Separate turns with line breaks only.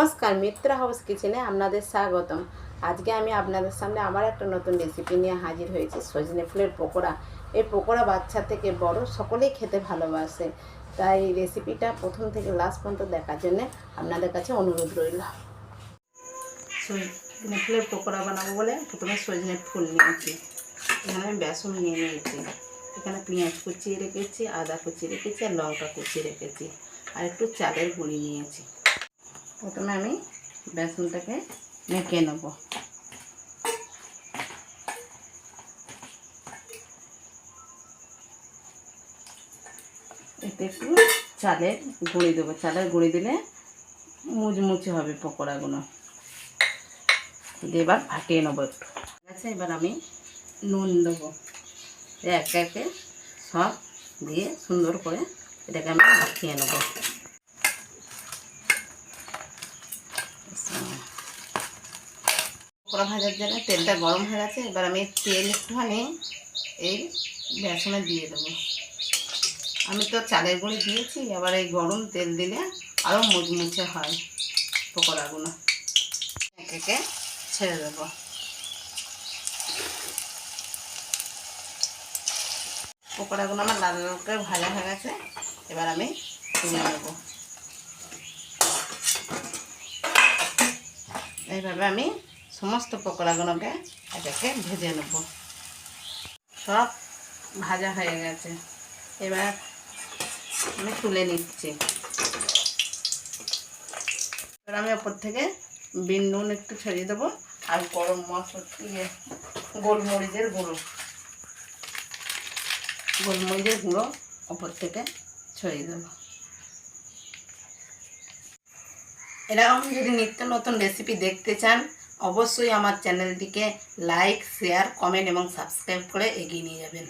নমস্কার, মিত্রা হাউস কিচেনে আপনাদের স্বাগতম। আজকে আমি আপনাদের সামনে আমার একটা নতুন রেসিপি নিয়ে হাজির হয়েছি, সজনে ফুলের পকোড়া। এই পকোড়া বাচ্চা থেকে বড় সকলেই খেতে ভালোবাসে। তাই এই রেসিপিটা প্রথম থেকে লাস্ট পর্যন্ত দেখার জন্য আপনাদের কাছে অনুরোধ রইল। সজনে ফুলের পকোড়া বানাবো বলে প্রথমে সজনে ফুল নিয়েছি, এখানে আমি বেসন নিয়ে নিয়েছি, এখানে পেঁয়াজ কুচিয়ে রেখেছি, আদা কুচিয়ে রেখেছি, আর লঙ্কা কুচিয়ে রেখেছি, আর একটু চালের গুঁড়ি নিয়েছি। প্রথমে আমি বেসনটাকে মেখে নেব। এতে একটু চালের গুঁড়ি দেবো, চালের গুঁড়ি দিলে মুচমুচে হবে পকোড়াগুলো। দিয়ে এবার ফাটিয়ে নেবো একটু। ঠিক আছে, এবার আমি নুন দেবো, একে একে সব দিয়ে সুন্দর করে এটাকে আমি মাখিয়ে নেবো। পকোড়া ভাজার জন্য তেলটা গরম হয়ে গেছে, এবার আমি তেল একটুখানি এই বেসনে দিয়ে দেবো। আমি তো চালের গুঁড়ি দিয়েছি, এবার এই গরম তেল দিলে আরও মুচমুচে হয় পকোড়াগুলো। একে একে ছেড়ে দেবো। পকোড়াগুলো আমার লাল লাল করে ভাজা হয়ে গেছে, এবার আমি তুলে নেবো। এইভাবে আমি সমস্ত পকোড়াগুলোকে একে একে ভেজে নেব। সব ভাজা হয়ে গেছে, এবার আমি তুলে নিচ্ছি। এবার আমি ওপর থেকে বিন নুন একটু ছড়িয়ে দেবো, আর গরম মশলা গোলমরিচের গুঁড়ো ওপর থেকে ছড়িয়ে দেবো। এরকম যদি নিত্য নতুন রেসিপি দেখতে চান, অবশ্যই আমার চ্যানেলটিকে লাইক, শেয়ার, কমেন্ট এবং সাবস্ক্রাইব করে এগিয়ে নিয়ে যাবেন।